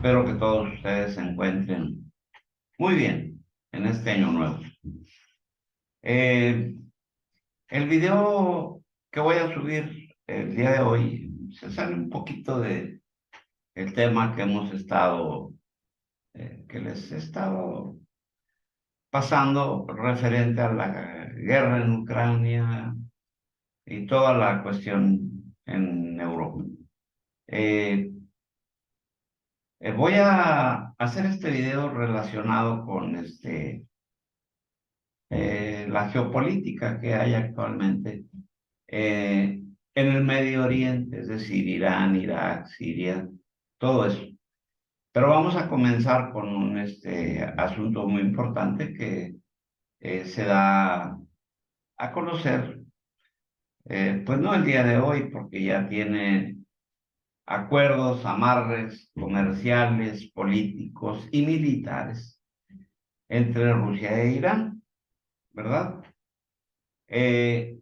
Espero que todos ustedes se encuentren muy bien en este año nuevo. Eh, el video que voy a subir el día de hoy se sale un poquito de el tema que hemos estado, que les he estado pasando referente a la guerra en Ucrania y toda la cuestión en Europa. Eh, Voy a hacer este video relacionado con la geopolítica que hay actualmente en el Medio Oriente, es decir, Irán, Irak, Siria, todo eso. Pero vamos a comenzar con un asunto muy importante que se da a conocer, pues no el día de hoy, porque ya tiene acuerdos, amarres comerciales, políticos y militares entre Rusia e Irán, ¿verdad? Eh,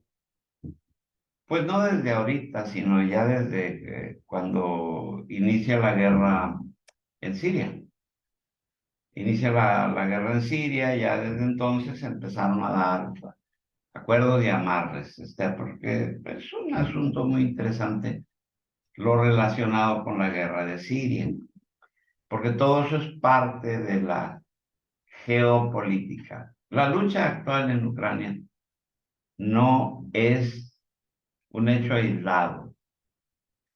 Pues no desde ahorita, sino ya desde cuando inicia la guerra en Siria. Inicia la guerra en Siria, ya desde entonces empezaron a dar acuerdos y amarres, porque es un asunto muy interesante lo relacionado con la guerra de Siria, porque todo eso es parte de la geopolítica. La lucha actual en Ucrania no es un hecho aislado.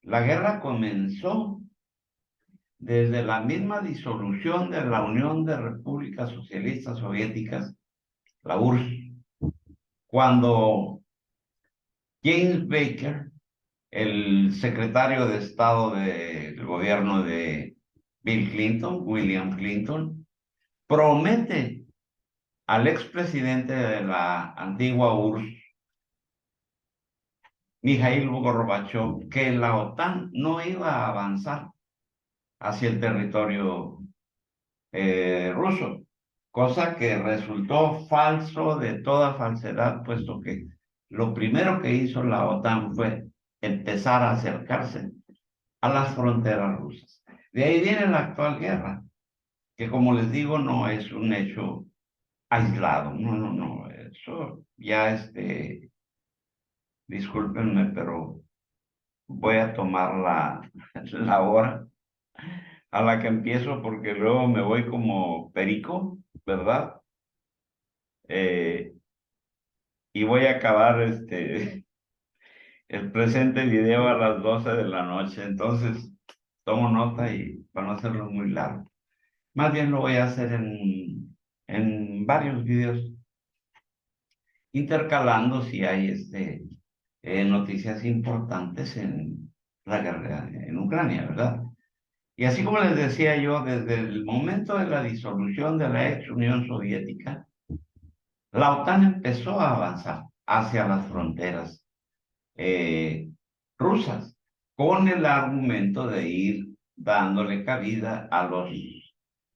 La guerra comenzó desde la misma disolución de la Unión de Repúblicas Socialistas Soviéticas, la URSS, cuando James Baker, el secretario de Estado del gobierno de Bill Clinton, William Clinton, promete al expresidente de la antigua URSS, Mikhail Gorbachev, que la OTAN no iba a avanzar hacia el territorio ruso, cosa que resultó falso de toda falsedad, puesto que lo primero que hizo la OTAN fue empezar a acercarse a las fronteras rusas. De ahí viene la actual guerra, que como les digo no es un hecho aislado, no, eso ya discúlpenme, pero voy a tomar la hora a la que empiezo porque luego me voy como perico, ¿verdad? Eh, y voy a acabar el presente video a las 12 de la noche. Entonces, tomo nota y para no hacerlo muy largo. Más bien lo voy a hacer en varios videos, intercalando si hay noticias importantes en la guerra en Ucrania, ¿verdad? Y así como les decía yo, desde el momento de la disolución de la ex Unión Soviética, la OTAN empezó a avanzar hacia las fronteras eh, rusas, con el argumento de ir dándole cabida a los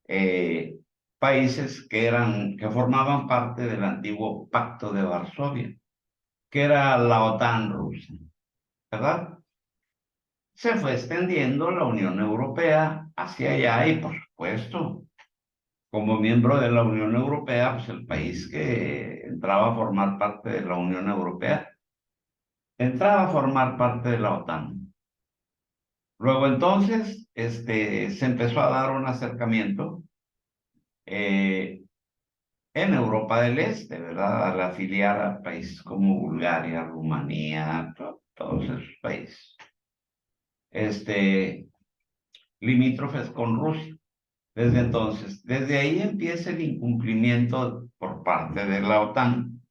eh, países que formaban parte del antiguo Pacto de Varsovia, que era la OTAN rusa, ¿verdad? Se fue extendiendo la Unión Europea hacia allá y, por supuesto, como miembro de la Unión Europea, pues el país que entraba a formar parte de la Unión Europea entraba a formar parte de la OTAN. Luego entonces, se empezó a dar un acercamiento eh, en Europa del Este, ¿verdad? Al afiliar a países como Bulgaria, Rumanía, todos esos países, este, limítrofes con Rusia. Desde entonces, desde ahí empieza el incumplimiento por parte de la OTAN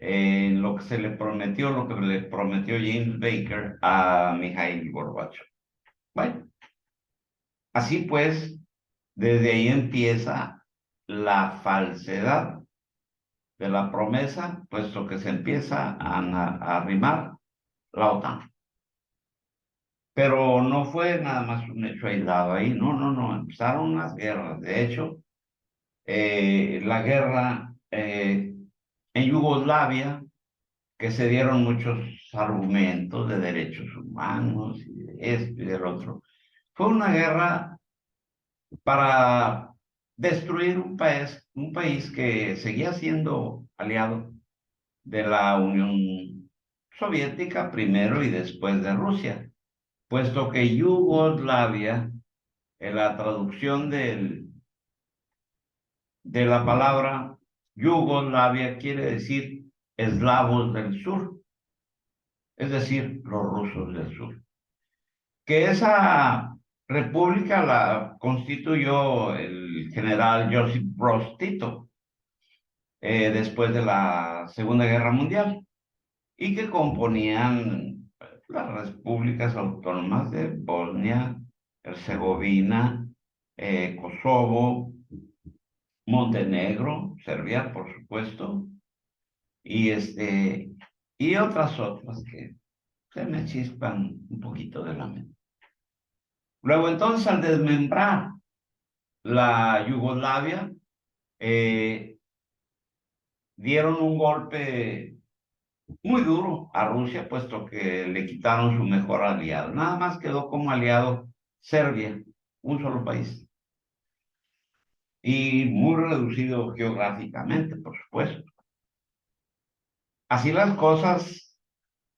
en lo que se le prometió, lo que le prometió James Baker a Mikhail Gorbachev. Bueno, así pues, desde ahí empieza la falsedad de la promesa, puesto que se empieza a arrimar la OTAN. Pero no fue nada más un hecho aislado ahí, no, empezaron unas guerras. De hecho, la guerra en Yugoslavia, que se dieron muchos argumentos de derechos humanos y de esto y del otro, fue una guerra para destruir un país que seguía siendo aliado de la Unión Soviética primero y después de Rusia, puesto que Yugoslavia, en la traducción de la palabra Yugoslavia quiere decir eslavos del sur, es decir, los rusos del sur. Que esa república la constituyó el general Josip Broz Tito después de la Segunda Guerra Mundial y que componían las repúblicas autónomas de Bosnia, Herzegovina, Kosovo, Montenegro, Serbia, por supuesto, y y otras que se me chispan un poquito de la mente. Luego entonces al desmembrar la Yugoslavia, eh, dieron un golpe muy duro a Rusia, puesto que le quitaron su mejor aliado. Nada más quedó como aliado Serbia, un solo país, y muy reducido geográficamente, por supuesto. Así las cosas,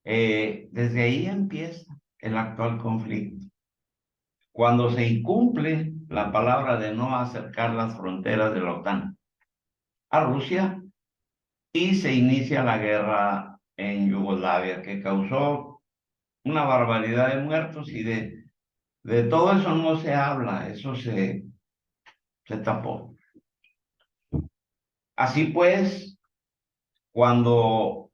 desde ahí empieza el actual conflicto. Cuando se incumple la palabra de no acercar las fronteras de la OTAN a Rusia y se inicia la guerra en Yugoslavia, que causó una barbaridad de muertos y de todo eso no se habla, eso se tapó. Así pues, cuando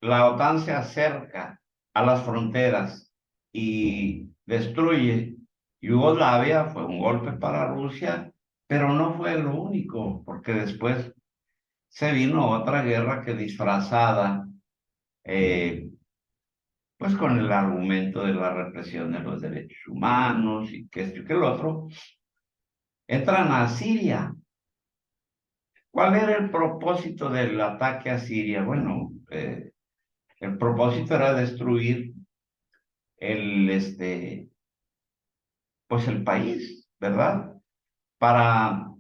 la OTAN se acerca a las fronteras y destruye Yugoslavia, fue un golpe para Rusia, pero no fue lo único, porque después se vino otra guerra que disfrazada, pues con el argumento de la represión de los derechos humanos y que esto y que el otro, entran a Siria. ¿Cuál era el propósito del ataque a Siria? Bueno, el propósito era destruir el, pues el país, ¿verdad? Para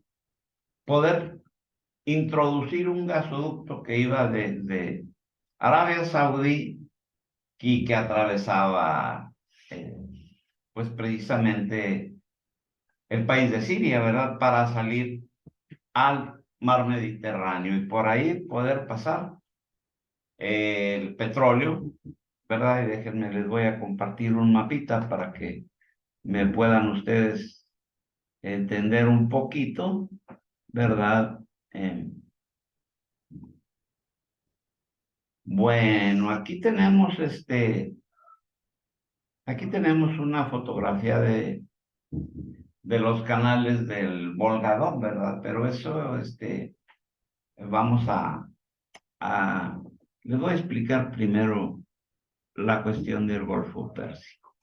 poder introducir un gasoducto que iba desde Arabia Saudí y que atravesaba, eh, pues precisamente el país de Siria, ¿verdad? Para salir al mar Mediterráneo y por ahí poder pasar el petróleo, ¿verdad? Y déjenme, les voy a compartir un mapita para que me puedan ustedes entender un poquito, ¿verdad? Eh, bueno, aquí tenemos una fotografía de los canales del Volga-Don, ¿verdad? Pero eso, vamos a, les voy a explicar primero la cuestión del Golfo Pérsico.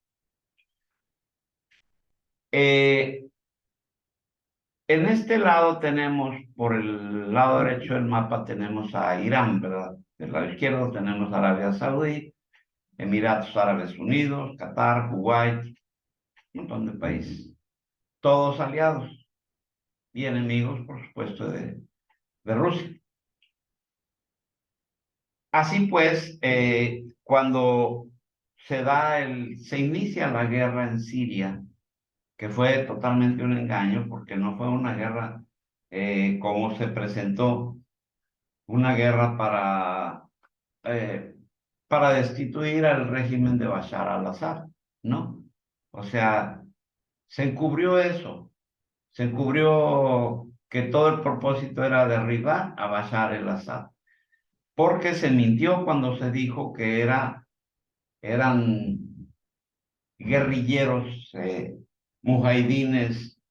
En este lado tenemos, por el lado derecho del mapa, tenemos a Irán, ¿verdad? Del lado izquierdo tenemos Arabia Saudí, Emiratos Árabes Unidos, Qatar, Kuwait, un montón de países, todos aliados y enemigos, por supuesto, de Rusia. Así pues, cuando se inicia la guerra en Siria, que fue totalmente un engaño, porque no fue una guerra como se presentó, una guerra eh, para destituir al régimen de Bashar al-Assad, ¿no? O sea, se encubrió eso, se encubrió que todo el propósito era derribar a Bashar al-Assad, porque se mintió cuando se dijo que eran guerrilleros mujahidines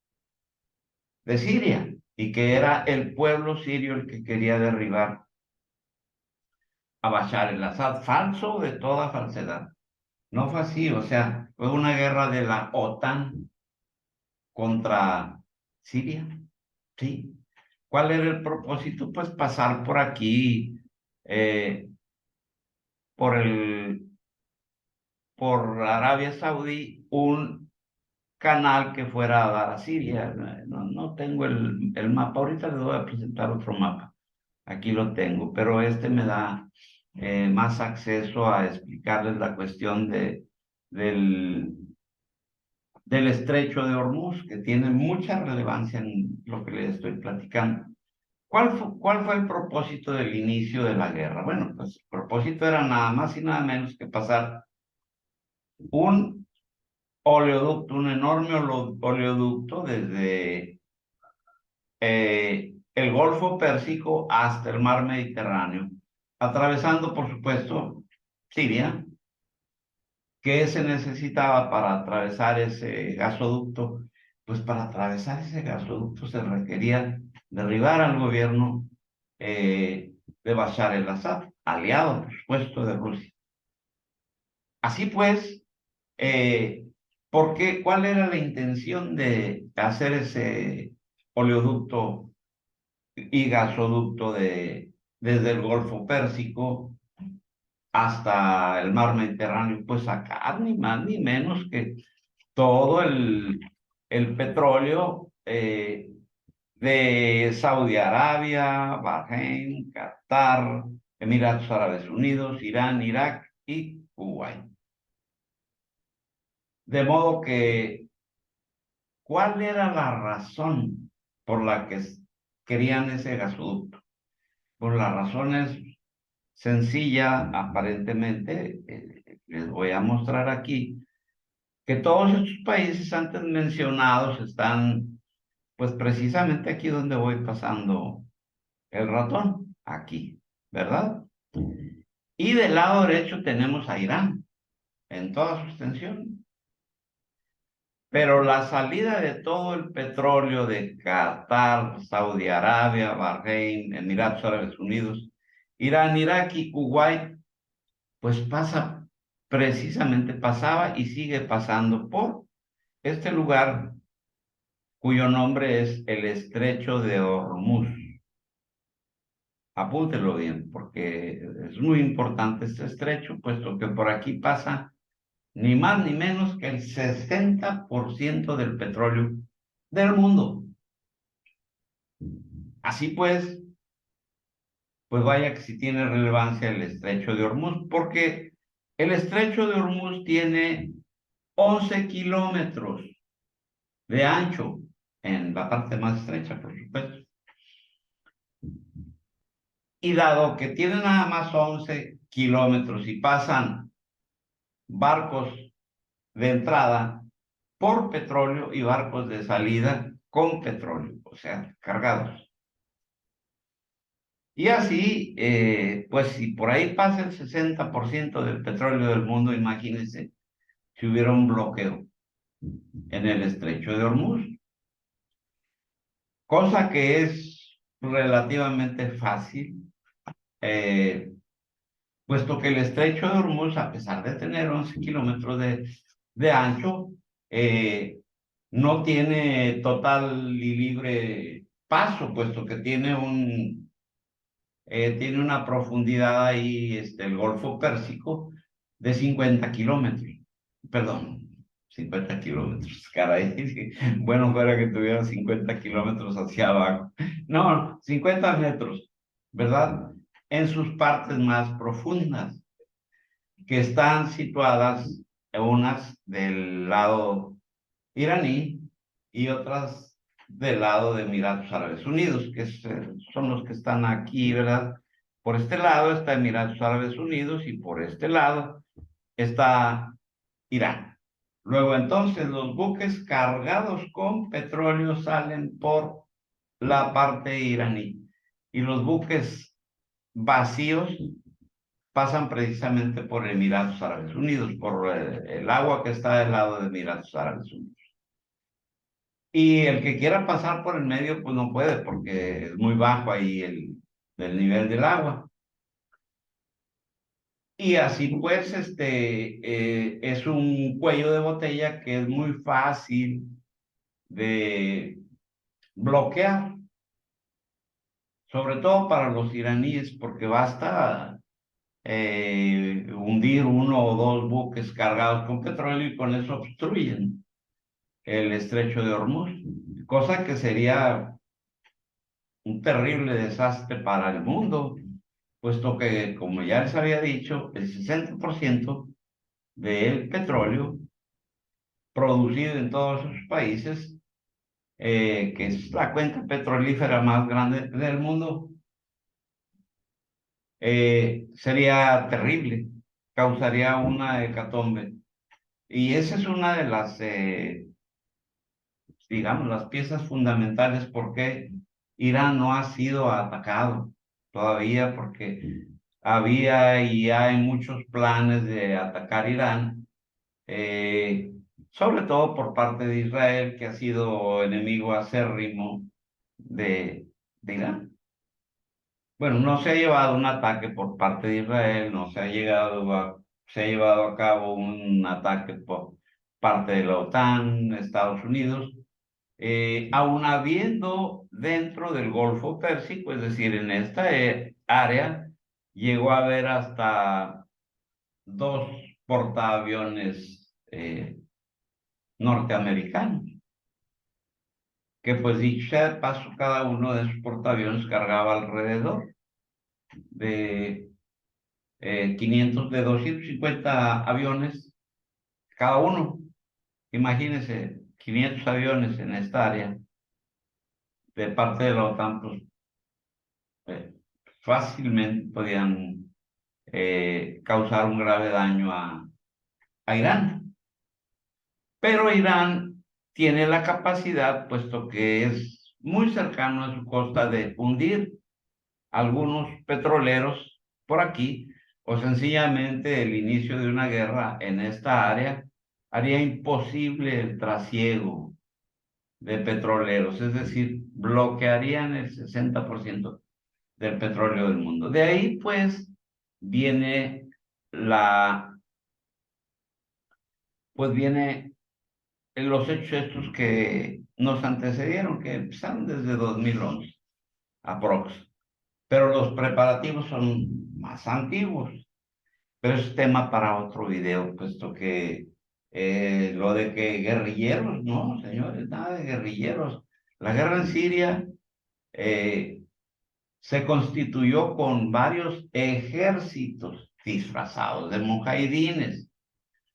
de Siria y que era el pueblo sirio el que quería derribar a Bashar al-Assad. Falso de toda falsedad. No fue así, o sea, fue una guerra de la OTAN contra Siria. Sí. ¿Cuál era el propósito? Pues pasar por aquí, eh, por por Arabia Saudí, un canal que fuera a dar a Siria. No tengo el mapa, ahorita les voy a presentar otro mapa, aquí lo tengo, pero este me da más acceso a explicarles la cuestión del, del estrecho de Hormuz, que tiene mucha relevancia en lo que les estoy platicando. ¿Cuál fue el propósito del inicio de la guerra? Bueno, pues el propósito era nada más y nada menos que pasar un oleoducto, un enorme oleoducto desde el Golfo Pérsico hasta el mar Mediterráneo, atravesando, por supuesto, Siria. ¿Qué se necesitaba para atravesar ese gasoducto? Pues para atravesar ese gasoducto se requería derribar al gobierno de Bashar el-Assad, aliado, por supuesto, de Rusia. Así pues, ¿cuál era la intención de hacer ese oleoducto y gasoducto desde el Golfo Pérsico hasta el mar Mediterráneo? Pues sacar ni más ni menos que todo el petróleo de Saudi Arabia, Bahrein, Qatar, Emiratos Árabes Unidos, Irán, Irak y Kuwait. De modo que, ¿cuál era la razón por la que querían ese gasoducto? Pues la razón es sencilla, aparentemente. Les voy a mostrar aquí que todos estos países antes mencionados están, pues precisamente aquí donde voy pasando el ratón, aquí, ¿verdad? Y del lado derecho tenemos a Irán, en toda su extensión. Pero la salida de todo el petróleo de Qatar, Saudi Arabia, Bahrein, Emiratos Árabes Unidos, Irán, Irak y Kuwait, pues pasaba y sigue pasando por este lugar cuyo nombre es el Estrecho de Hormuz. Apúntelo bien, porque es muy importante este estrecho, puesto que por aquí pasa ni más ni menos que el 60% del petróleo del mundo. Así pues vaya que sí tiene relevancia el estrecho de Hormuz, porque el estrecho de Hormuz tiene 11 kilómetros de ancho en la parte más estrecha, por supuesto. Y dado que tiene nada más 11 kilómetros y pasan barcos de entrada por petróleo y barcos de salida con petróleo, o sea, cargados. Y así, pues si por ahí pasa el 60% del petróleo del mundo, imagínense si hubiera un bloqueo en el estrecho de Hormuz, cosa que es relativamente fácil, puesto que el estrecho de Hormuz, a pesar de tener 11 kilómetros de ancho, eh, no tiene total y libre paso, puesto que tiene una profundidad ahí, el Golfo Pérsico, de 50 kilómetros. Perdón, 50 kilómetros, caray. Bueno, fuera que tuviera 50 kilómetros hacia abajo. No, 50 metros, ¿verdad? En sus partes más profundas, que están situadas unas del lado iraní y otras del lado de Emiratos Árabes Unidos, que son los que están aquí, ¿verdad? Por este lado está Emiratos Árabes Unidos y por este lado está Irán. Luego entonces los buques cargados con petróleo salen por la parte iraní y los buques vacíos pasan precisamente por Emiratos Árabes Unidos, por el agua que está del lado de Emiratos Árabes Unidos. Y el que quiera pasar por el medio, pues no puede, porque es muy bajo ahí el nivel del agua. Y así pues, es un cuello de botella que es muy fácil de bloquear, sobre todo para los iraníes, porque basta hundir uno o dos buques cargados con petróleo y con eso obstruyen el estrecho de Hormuz, cosa que sería un terrible desastre para el mundo, puesto que, como ya les había dicho, el 60% del petróleo producido en todos esos países, que es la cuenca petrolífera más grande del mundo, sería terrible, causaría una hecatombe. Y esa es una de las, digamos, las piezas fundamentales por qué Irán no ha sido atacado todavía, porque había y hay muchos planes de atacar Irán, eh, sobre todo por parte de Israel, que ha sido enemigo acérrimo de, de Irán. Bueno, no se ha llevado un ataque por parte de Israel, no se ha se ha llevado a cabo un ataque por parte de la OTAN, Estados Unidos, aun habiendo dentro del Golfo Pérsico, es decir, en esta área, llegó a haber hasta dos portaaviones norteamericanos, que pues dicho sea de paso, cada uno de esos portaaviones cargaba alrededor de 500, de 250 aviones cada uno. Imagínense, 500 aviones en esta área de parte de la OTAN, pues eh, fácilmente podían causar un grave daño a Irán. Pero Irán tiene la capacidad, puesto que es muy cercano a su costa, de hundir algunos petroleros por aquí, o sencillamente el inicio de una guerra en esta área haría imposible el trasiego de petroleros, es decir, bloquearían el 60% del petróleo del mundo. De ahí, pues, viene la, viene los hechos estos que nos antecedieron, que empezaron desde 2011, aprox. Pero los preparativos son más antiguos. Pero es tema para otro video, puesto que lo de que guerrilleros, no, señores, nada de guerrilleros. La guerra en Siria eh, se constituyó con varios ejércitos disfrazados de mujahidines,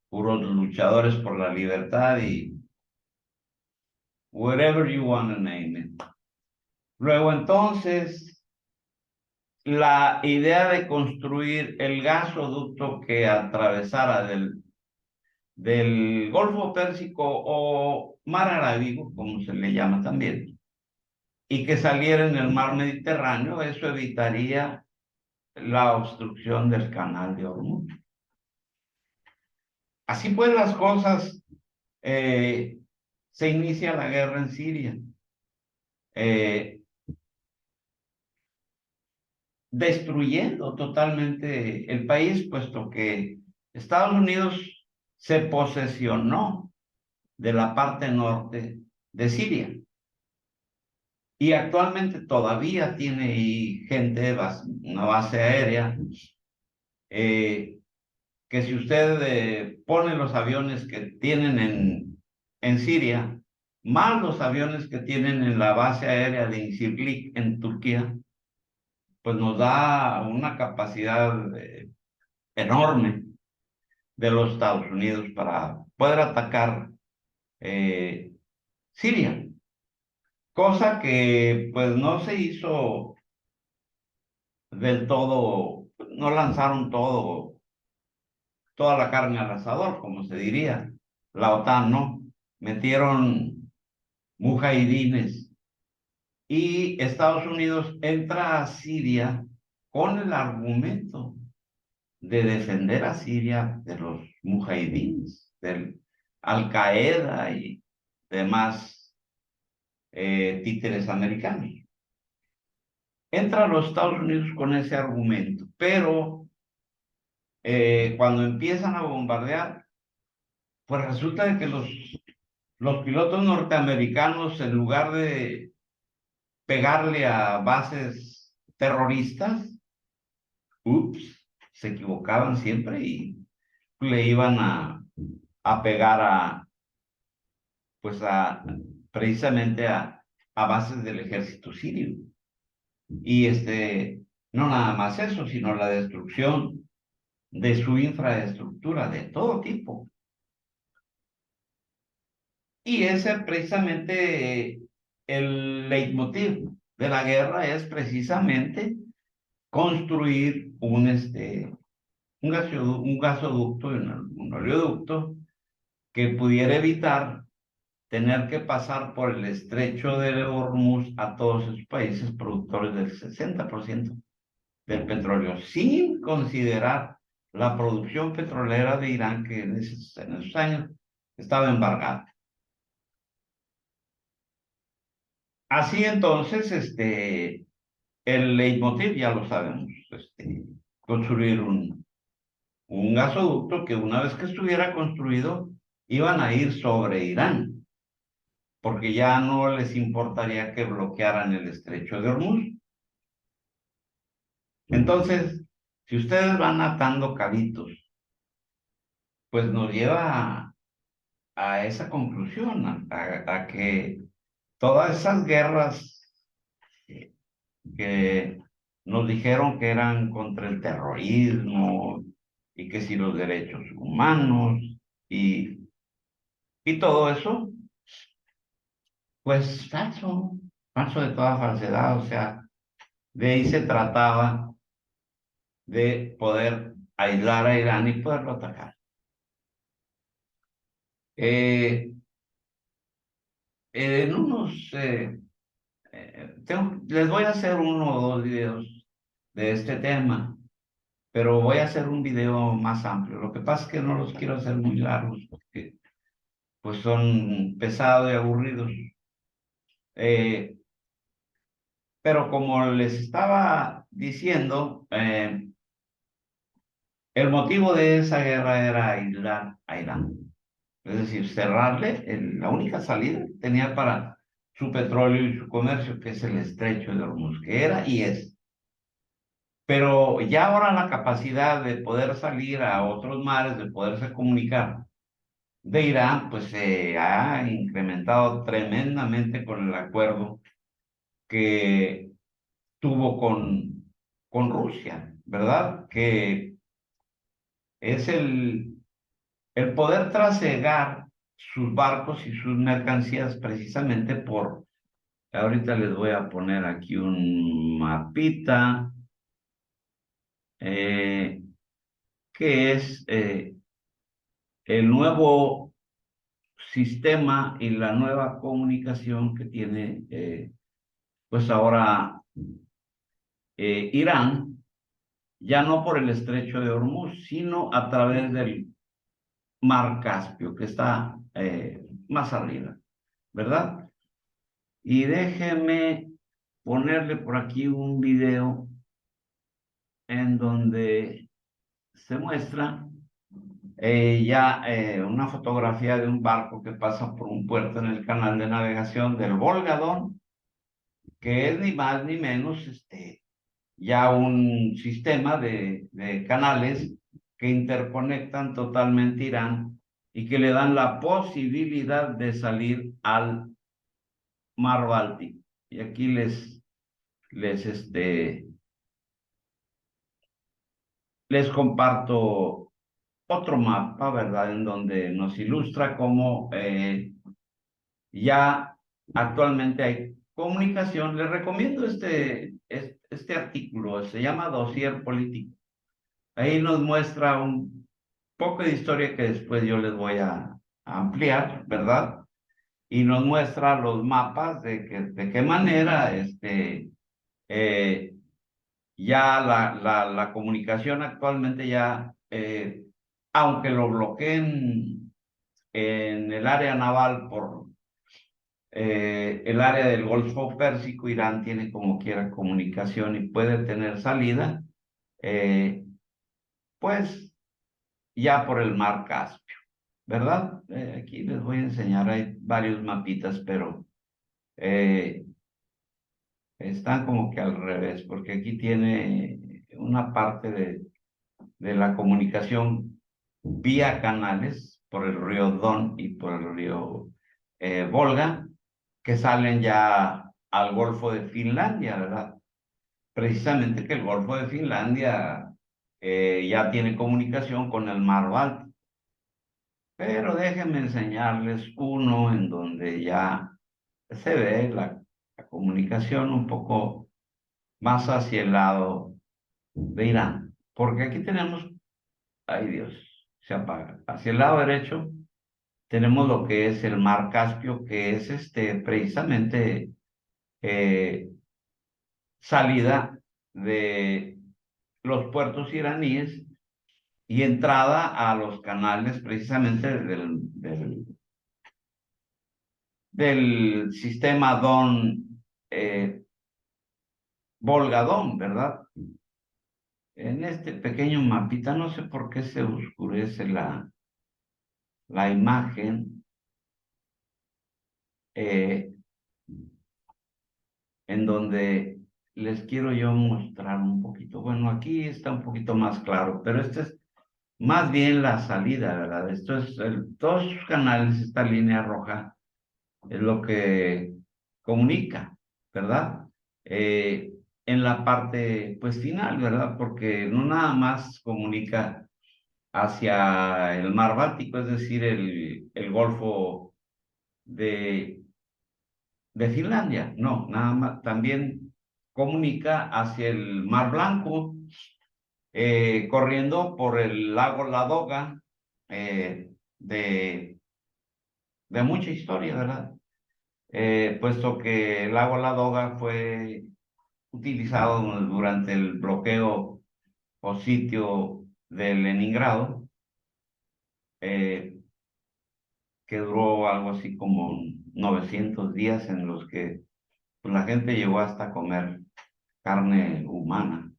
puros luchadores por la libertad y whatever you want to name it. Luego entonces, la idea de construir el gasoducto que atravesara del Golfo Pérsico o Mar Arábigo, como se le llama también, y que saliera en el mar Mediterráneo, eso evitaría la obstrucción del canal de Hormuz. Así pues las cosas, eh, se inicia la guerra en Siria, eh, destruyendo totalmente el país, puesto que Estados Unidos se posesionó de la parte norte de Siria. Y actualmente todavía tiene ahí gente, una base aérea, eh, que si usted pone los aviones que tienen en Siria, más los aviones que tienen en la base aérea de Incirlik en Turquía, pues nos da una capacidad enorme de los Estados Unidos para poder atacar eh, Siria, cosa que pues no se hizo del todo, no lanzaron toda la carne al asador, como se diría. La OTAN no, metieron mujahidines y Estados Unidos entra a Siria con el argumento de defender a Siria de los mujahidines, del Al-Qaeda y demás títeres americanos. Entra a los Estados Unidos con ese argumento, pero cuando empiezan a bombardear, pues resulta de que los pilotos norteamericanos, en lugar de pegarle a bases terroristas, ups, se equivocaban siempre y le iban a pegar pues precisamente a bases del ejército sirio. Y no nada más eso, sino la destrucción de su infraestructura de todo tipo. Y ese precisamente el leitmotiv de la guerra es precisamente construir un gasoducto, un oleoducto que pudiera evitar tener que pasar por el estrecho de Hormuz a todos esos países productores del 60% del petróleo, sin considerar la producción petrolera de Irán, que en esos años estaba embargada. Así entonces, el leitmotiv ya lo sabemos, construir un gasoducto que una vez que estuviera construido, iban a ir sobre Irán, porque ya no les importaría que bloquearan el estrecho de Hormuz. Entonces, si ustedes van atando cabitos, pues nos lleva a esa conclusión, a que todas esas guerras que nos dijeron que eran contra el terrorismo y que si los derechos humanos y, y todo eso, pues falso, falso de toda falsedad, o sea, de ahí se trataba de poder aislar a Irán y poderlo atacar. Eh, en unos, les voy a hacer uno o dos videos de este tema, pero voy a hacer un video más amplio. Lo que pasa es que no los quiero hacer muy largos porque pues son pesados y aburridos. Eh, pero como les estaba diciendo, el motivo de esa guerra era aislar a Irán. Es decir, cerrarle la única salida que tenía para su petróleo y su comercio, que es el estrecho de Hormuz, que era y es. Pero ya ahora la capacidad de poder salir a otros mares, de poderse comunicar de Irán, pues se ha incrementado tremendamente con el acuerdo que tuvo con Rusia, ¿verdad? Que es el poder trasegar sus barcos y sus mercancías precisamente ahorita les voy a poner aquí un mapita, eh, que es el nuevo sistema y la nueva comunicación que tiene, pues ahora Irán, ya no por el estrecho de Hormuz, sino a través del mar Caspio, que está más arriba, ¿verdad? Y déjeme ponerle por aquí un video en donde se muestra una fotografía de un barco que pasa por un puerto en el canal de navegación del Volga-Don, que es ni más ni menos ya un sistema de canales que interconectan totalmente Irán y que le dan la posibilidad de salir al mar Báltico. Y aquí les, este, les comparto otro mapa, ¿verdad? En donde nos ilustra cómo ya actualmente hay comunicación. Les recomiendo este artículo, se llama Dossier Político. Ahí nos muestra un poco de historia que después yo les voy a ampliar, ¿verdad? Y nos muestra los mapas de qué manera eh, ya la comunicación actualmente ya, aunque lo bloqueen en el área naval por el área del Golfo Pérsico, Irán tiene como quiera comunicación y puede tener salida, eh, pues ya por el mar Caspio, ¿verdad? Aquí les voy a enseñar, hay varios mapitas, pero eh, están como que al revés, porque aquí tiene una parte de la comunicación vía canales por el río Don y por el río Volga, que salen ya al Golfo de Finlandia, ¿verdad? Precisamente que el Golfo de Finlandia ya tiene comunicación con el Mar Báltico. Pero déjenme enseñarles uno en donde ya se ve la comunicación un poco más hacia el lado de Irán. Porque aquí tenemos, ay Dios, se apaga. Hacia el lado derecho tenemos lo que es el Mar Caspio, que es precisamente eh, salida de los puertos iraníes y entrada a los canales precisamente del sistema Don Volga-Don, ¿verdad? En este pequeño mapita, no sé por qué se oscurece la imagen, eh, en donde les quiero yo mostrar un poquito. Bueno, aquí está un poquito más claro, pero este es más bien la salida, ¿verdad? Esto es todos sus canales, esta línea roja es lo que comunica, ¿verdad? Eh, en la parte, pues, final, ¿verdad? Porque no nada más comunica hacia el mar Báltico, es decir, el Golfo de, de Finlandia, no, nada más, también comunica hacia el mar Blanco, corriendo por el lago Ladoga, eh, de, de mucha historia, ¿verdad? Puesto que el lago Ladoga fue utilizado durante el bloqueo o sitio de Leningrado, eh, que duró algo así como 900 días en los que pues, la gente llegó hasta comer carne humana.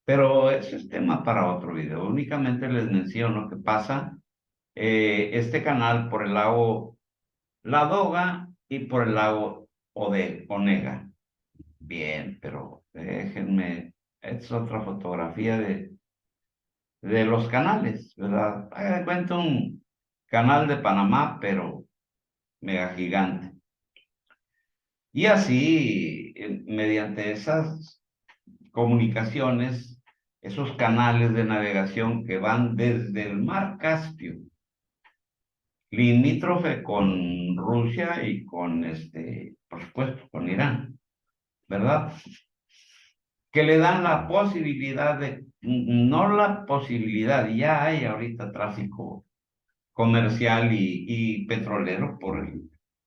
Pero ese es tema para otro video. Únicamente les menciono que pasa este canal por el lago Ladoga y por el lago Onega. Bien, pero déjenme, es otra fotografía de los canales, ¿verdad? Hagan de cuenta un canal de Panamá, pero mega gigante. Y así, mediante esas comunicaciones, esos canales de navegación que van desde el mar Caspio, limítrofe con Rusia y con por supuesto, con Irán, ¿verdad? Que le dan la posibilidad no la posibilidad, ya hay ahorita tráfico comercial y petrolero por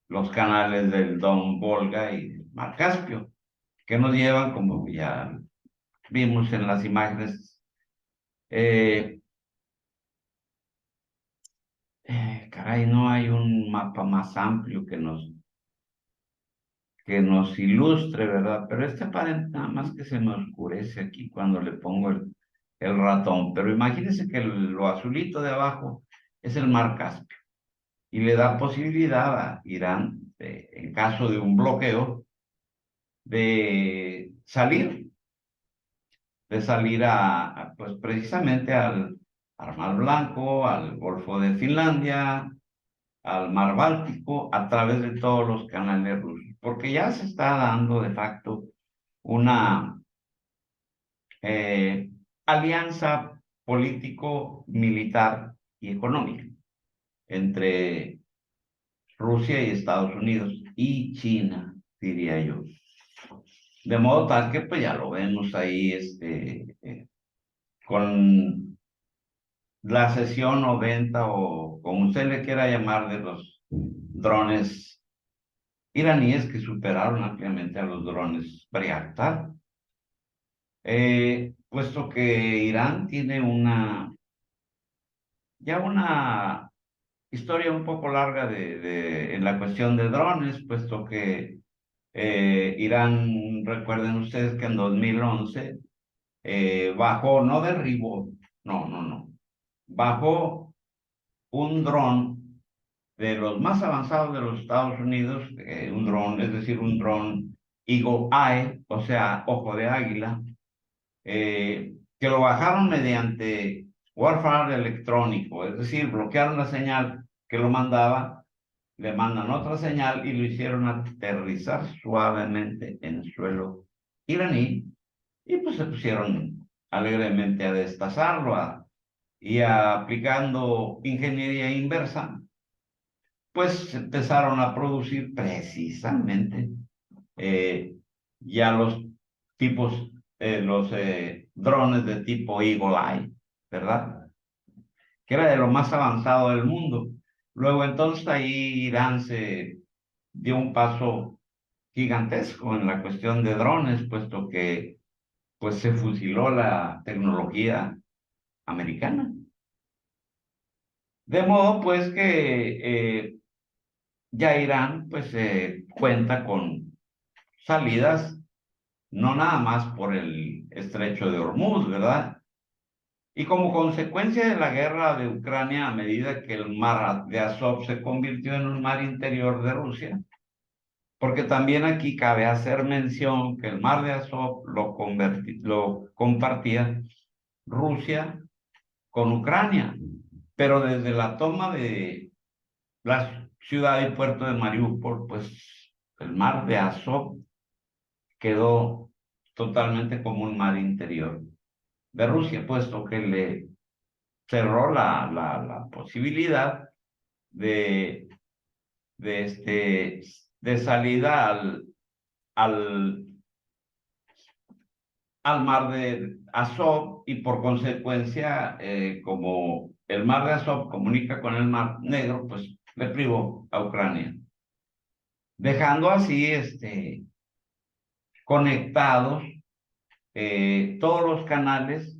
los canales del Don Volga y del Mar Caspio, que nos llevan, como ya vimos en las imágenes, eh, caray, no hay un mapa más amplio que nos ilustre, ¿verdad? Pero este aparenta nada más que se me oscurece aquí cuando le pongo el ratón. Pero imagínense que lo azulito de abajo es el mar Caspio y le da posibilidad a Irán, en caso de un bloqueo, de salir, pues precisamente al Mar Blanco, al Golfo de Finlandia, al Mar Báltico, a través de todos los canales rusos, porque ya se está dando de facto una eh, alianza político, militar y económica entre Rusia y Estados Unidos y China, diría yo. De modo tal que pues ya lo vemos ahí con la sesión 90 o como usted le quiera llamar de los drones iraníes que superaron ampliamente a los drones Bayraktar, puesto que Irán tiene ya una historia un poco larga en la cuestión de drones, puesto que Irán, recuerden ustedes que en 2011 bajó, no derribó, no, bajó un dron de los más avanzados de los Estados Unidos, un dron, es decir, un dron Eagle Eye, o sea, ojo de águila, que lo bajaron mediante warfare electrónico, es decir, bloquearon la señal que lo mandaba le mandan otra señal y lo hicieron aterrizar suavemente en suelo iraní, y pues se pusieron alegremente a destazarlo y aplicando ingeniería inversa, pues empezaron a producir precisamente eh, ya los tipos, los drones de tipo Eagle Eye, ¿verdad? Que era de lo más avanzado del mundo. Luego entonces ahí Irán se dio un paso gigantesco en la cuestión de drones, puesto que pues se fusiló la tecnología americana. De modo pues que ya Irán pues cuenta con salidas, no nada más por el estrecho de Hormuz, ¿verdad? Y como consecuencia de la guerra de Ucrania, a medida que el mar de Azov se convirtió en un mar interior de Rusia, porque también aquí cabe hacer mención que el mar de Azov lo compartía Rusia con Ucrania, pero desde la toma de la ciudad y puerto de Mariupol, pues el mar de Azov quedó totalmente como un mar interior de Rusia, puesto que le cerró la posibilidad de, de salida al, al mar de Azov, y por consecuencia, como el mar de Azov comunica con el mar Negro, pues le privó a Ucrania, dejando así conectados todos los canales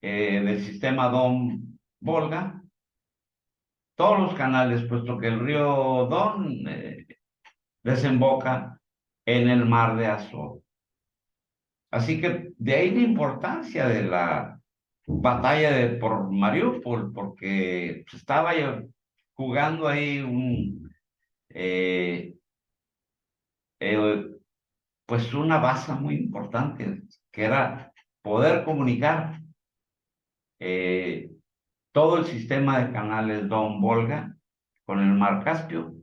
del sistema Don-Volga, todos los canales, puesto que el río Don desemboca en el mar de Azov. Así que de ahí la importancia de la batalla por Mariupol, porque se estaba jugando ahí eh, eh, pues una base muy importante, que era poder comunicar eh, todo el sistema de canales Don-Volga con el mar Caspio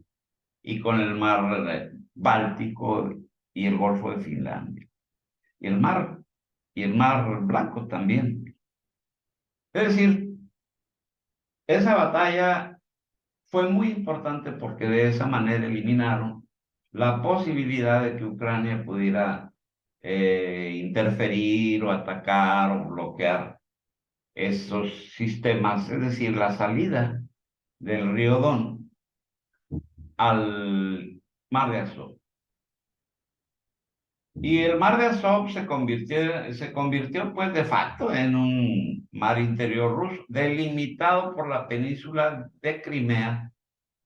y con el mar Báltico y el Golfo de Finlandia. Y el mar Blanco también. Es decir, esa batalla fue muy importante porque de esa manera eliminaron la posibilidad de que Ucrania pudiera interferir o atacar o bloquear esos sistemas, es decir, la salida del río Don al mar de Azov. Y el mar de Azov se convirtió pues de facto en un mar interior ruso, delimitado por la península de Crimea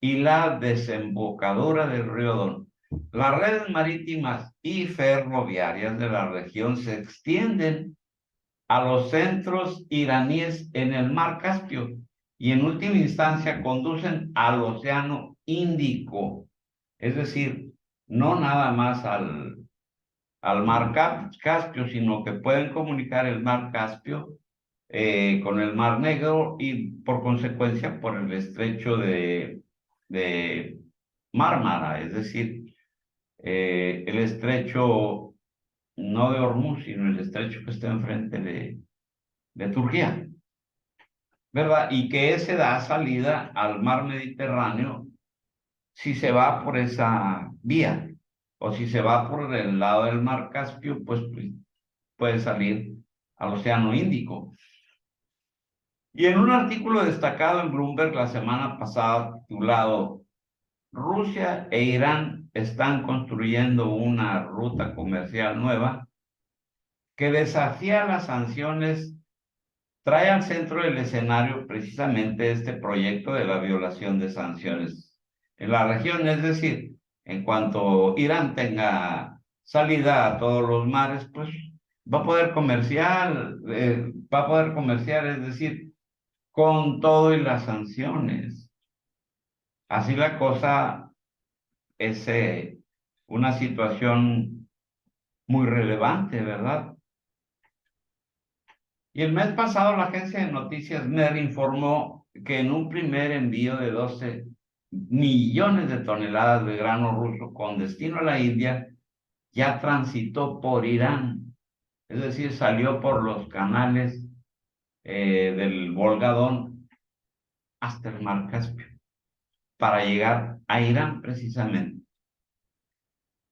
y la desembocadura del río Don. Las redes marítimas y ferroviarias de la región se extienden a los centros iraníes en el mar Caspio y en última instancia conducen al Océano Índico, es decir, no nada más al mar Caspio, sino que pueden comunicar el mar Caspio con el mar Negro y por consecuencia por el estrecho de Mármara, es decir, el estrecho no de Hormuz, sino el estrecho que está enfrente de Turquía, ¿verdad? Y que ese da salida al mar Mediterráneo si se va por esa vía, o si se va por el lado del mar Caspio, pues puede salir al Océano Índico. Y en un artículo destacado en Bloomberg la semana pasada titulado Rusia e Irán están construyendo una ruta comercial nueva que desafía las sanciones, trae al centro del escenario precisamente este proyecto de la violación de sanciones en la región. Es decir, en cuanto Irán tenga salida a todos los mares, pues va a poder comerciar, es decir, con todo y las sanciones. Así la cosa es una situación muy relevante, ¿verdad? Y el mes pasado la agencia de noticias MER informó que en un primer envío de 12 millones de toneladas de grano ruso con destino a la India, ya transitó por Irán, es decir, salió por los canales del Volga-Don hasta el Mar Caspio para llegar a Irán precisamente.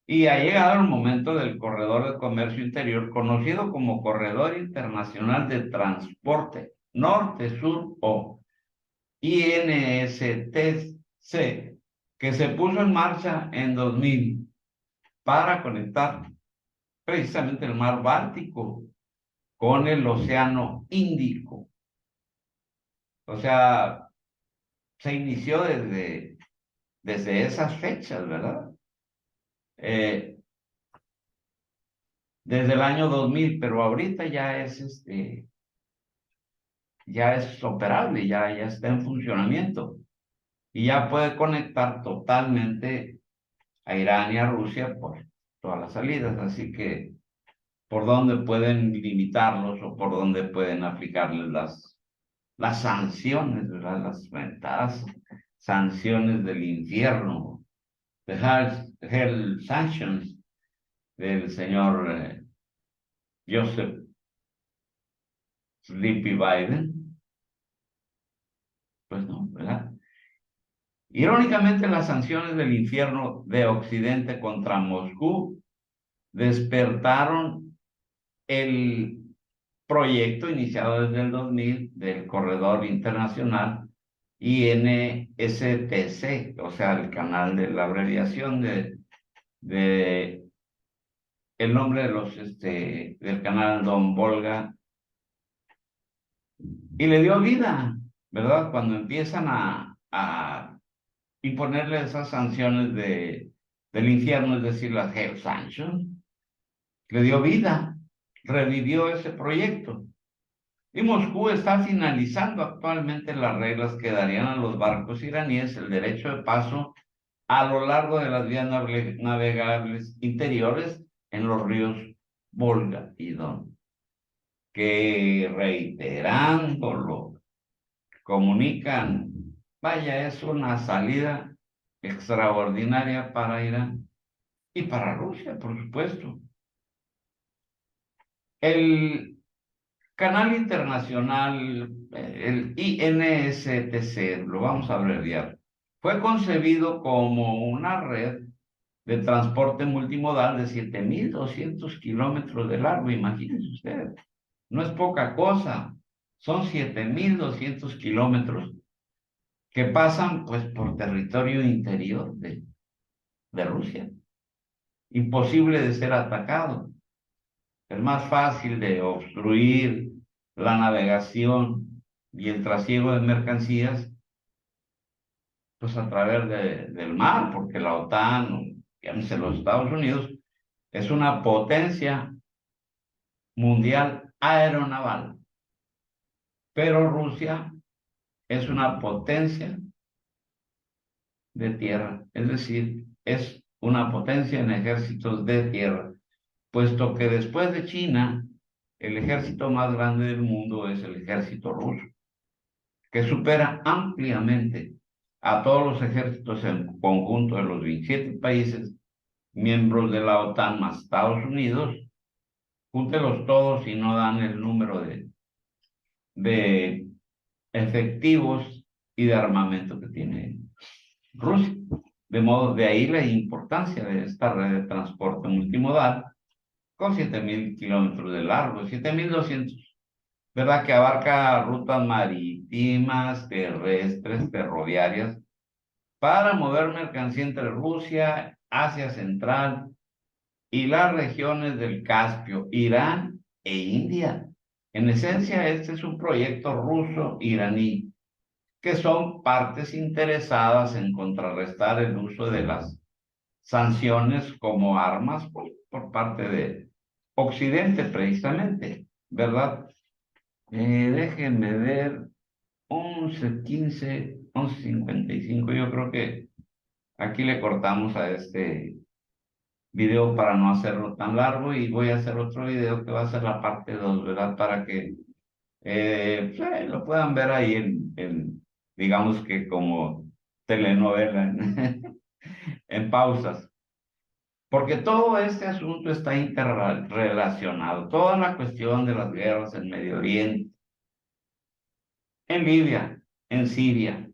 Y ha llegado el momento del corredor de comercio interior, conocido como Corredor Internacional de Transporte Norte-Sur o INSTC, que se puso en marcha en 2000 para conectar precisamente el mar Báltico con el Océano Índico. O sea, se inició desde esas fechas, ¿verdad? Desde el año 2000, pero ahorita ya es operable, ya está en funcionamiento y ya puede conectar totalmente a Irán y a Rusia por todas las salidas, así que por dónde pueden limitarlos o por dónde pueden aplicarles las sanciones, ¿verdad? Las mentadas sanciones del infierno, the hell sanctions del señor Joseph Sleepy Biden. Pues no, ¿verdad? Irónicamente, las sanciones del infierno de Occidente contra Moscú despertaron el proyecto iniciado desde el 2000 del corredor internacional INSTC, o sea, el canal de la abreviación de el nombre de del canal Don Volga, y le dio vida, ¿verdad? Cuando empiezan a imponerle esas sanciones del infierno, es decir, las Hell Sanctions, le dio vida, revivió ese proyecto. Y Moscú está finalizando actualmente las reglas que darían a los barcos iraníes el derecho de paso a lo largo de las vías navegables interiores en los ríos Volga y Don, que reiterándolo, comunican, vaya, es una salida extraordinaria para Irán y para Rusia, por supuesto. El canal internacional, el INSTC, lo vamos a abreviar, fue concebido como una red de transporte multimodal de 7.200 kilómetros de largo, imagínense ustedes, no es poca cosa, son 7.200 kilómetros que pasan pues por territorio interior de Rusia, imposible de ser atacado. Es más fácil de obstruir la navegación y el trasiego de mercancías, pues a través del mar, porque la OTAN, llámese los Estados Unidos, es una potencia mundial aeronaval, pero Rusia es una potencia de tierra, es decir, es una potencia en ejércitos de tierra, puesto que después de China, el ejército más grande del mundo es el ejército ruso, que supera ampliamente a todos los ejércitos en conjunto de los 27 países miembros de la OTAN más Estados Unidos. Júntelos todos y no dan el número de efectivos y de armamento que tiene Rusia. De modo, de ahí la importancia de esta red de transporte multimodal con 7.000 kilómetros de largo, 7.200, ¿verdad? Que abarca rutas marítimas, terrestres, ferroviarias, para mover mercancía entre Rusia, Asia Central y las regiones del Caspio, Irán e India. En esencia, este es un proyecto ruso-iraní, que son partes interesadas en contrarrestar el uso de las sanciones como armas por parte de Occidente, precisamente, ¿verdad? Déjenme ver, 11:15, 11:55, yo creo que aquí le cortamos a este video para no hacerlo tan largo y voy a hacer otro video que va a ser la parte 2, ¿verdad? Para que pues, lo puedan ver ahí digamos que como telenovela en pausas. Porque todo este asunto está interrelacionado. Toda la cuestión de las guerras en Medio Oriente, en Libia, en Siria,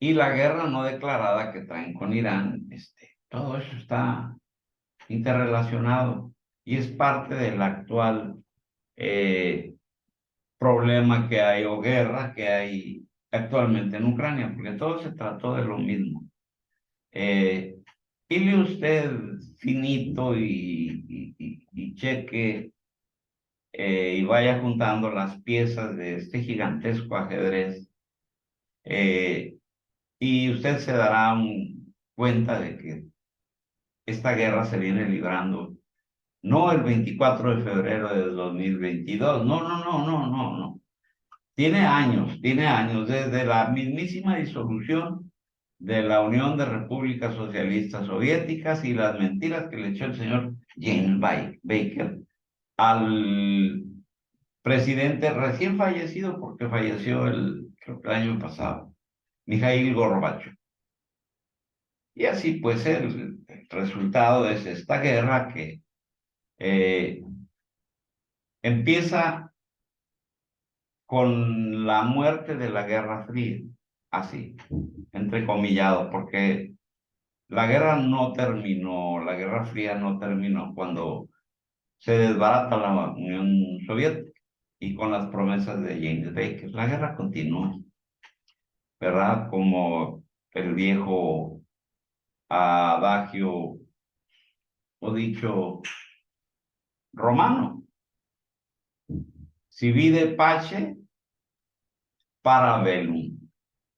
y la guerra no declarada que traen con Irán, todo eso está interrelacionado y es parte del actual eh, problema que hay o guerra que hay actualmente en Ucrania, porque todo se trató de lo mismo. Dile usted finito y cheque y vaya juntando las piezas de este gigantesco ajedrez y usted se dará cuenta de que esta guerra se viene librando no el 24 de febrero de 2022, no, no, no, no, no, no. Tiene años, desde la mismísima disolución de la Unión de Repúblicas Socialistas Soviéticas y las mentiras que le echó el señor James Baker al presidente recién fallecido, porque falleció creo que el año pasado, Mikhail Gorbachev. Y así pues el resultado es esta guerra que eh, empieza con la muerte de la Guerra Fría, así, entrecomillado, porque la guerra no terminó, la Guerra Fría no terminó cuando se desbarata la Unión Soviética y con las promesas de James Baker. La guerra continúa, ¿verdad? Como el viejo adagio o dicho romano, si vide pace, para bellum.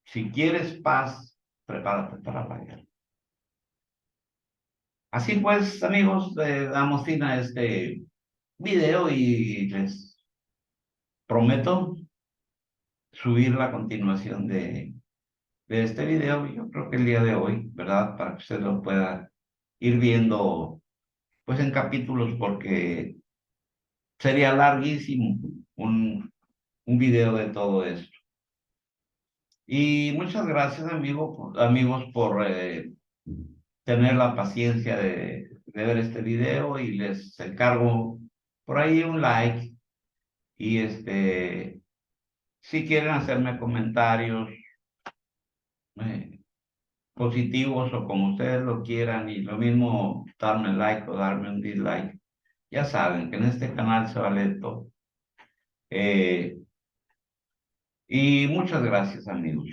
Si quieres paz, prepárate para la guerra. Así pues, amigos, damos fin a este video y les prometo subir la continuación de este video, yo creo que el día de hoy, ¿verdad? Para que usted lo pueda ir viendo, pues en capítulos, porque sería larguísimo un video de todo esto. Y muchas gracias, amigos, por tener la paciencia de ver este video y les encargo por ahí un like y si quieren hacerme comentarios positivos o como ustedes lo quieran y lo mismo darme like o darme un dislike, ya saben que en este canal se vale todo. Y muchas gracias, amigos.